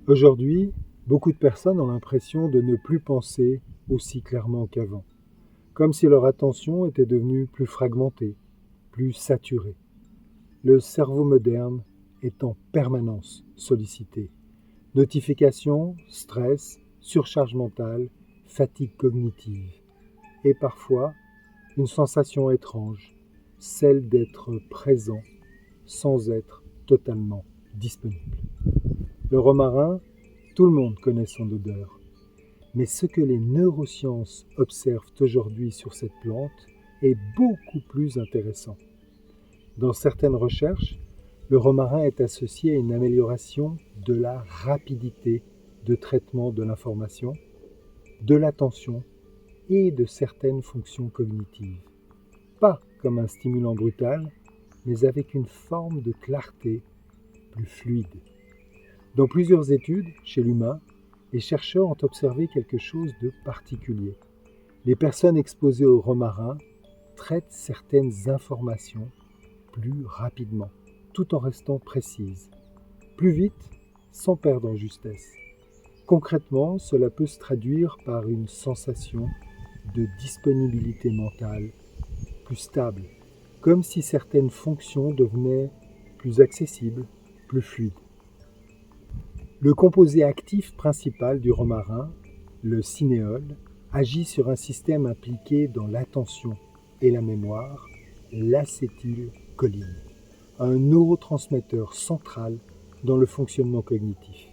Aujourd'hui, beaucoup de personnes ont l'impression de ne plus penser aussi clairement qu'avant, comme si leur attention était devenue plus fragmentée, plus saturée. Le cerveau moderne est en permanence sollicité. Notifications, stress, surcharge mentale, fatigue cognitive et parfois une sensation étrange, celle d'être présent sans être totalement disponible. Le romarin, tout le monde connaît son odeur, mais ce que les neurosciences observent aujourd'hui sur cette plante est beaucoup plus intéressant. Dans certaines recherches, le romarin est associé à une amélioration de la rapidité de traitement de l'information, de l'attention et de certaines fonctions cognitives. Pas comme un stimulant brutal, mais avec une forme de clarté plus fluide. Dans plusieurs études, chez l'humain, les chercheurs ont observé quelque chose de particulier. Les personnes exposées au romarin traitent certaines informations plus rapidement, tout en restant précises, plus vite, sans perdre en justesse. Concrètement, cela peut se traduire par une sensation de disponibilité mentale plus stable, comme si certaines fonctions devenaient plus accessibles, plus fluides. Le composé actif principal du romarin, le cinéole, agit sur un système impliqué dans l'attention et la mémoire, l'acétylcholine, un neurotransmetteur central dans le fonctionnement cognitif.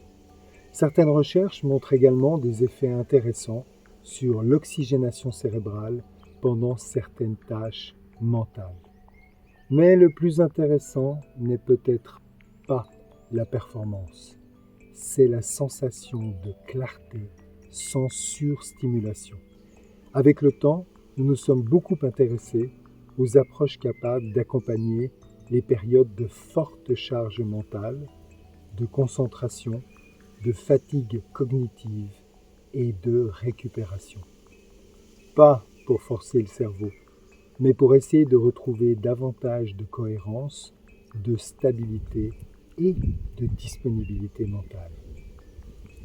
Certaines recherches montrent également des effets intéressants sur l'oxygénation cérébrale pendant certaines tâches mentales. Mais le plus intéressant n'est peut-être pas la performance, c'est la sensation de clarté sans surstimulation. Avec le temps, nous nous sommes beaucoup intéressés aux approches capables d'accompagner les périodes de forte charge mentale, de concentration, de fatigue cognitive et de récupération. Pas pour forcer le cerveau, mais pour essayer de retrouver davantage de cohérence, de stabilité et de disponibilité mentale.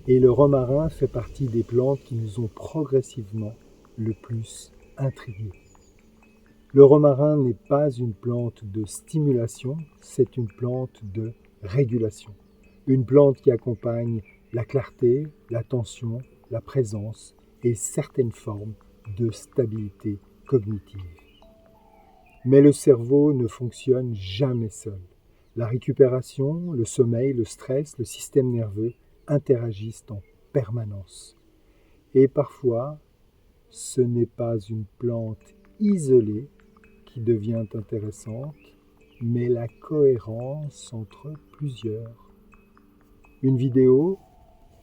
Et le romarin fait partie des plantes qui nous ont progressivement le plus intrigués. Le romarin n'est pas une plante de stimulation, c'est une plante de régulation. Une plante qui accompagne la clarté, l'attention, la présence et certaines formes de stabilité cognitive. Mais le cerveau ne fonctionne jamais seul. La récupération, le sommeil, le stress, le système nerveux interagissent en permanence. Et parfois, ce n'est pas une plante isolée qui devient intéressante, mais la cohérence entre plusieurs. Une vidéo,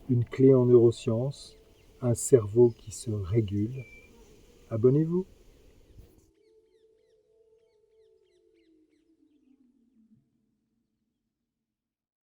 une clé en neurosciences, un cerveau qui se régule. Abonnez-vous.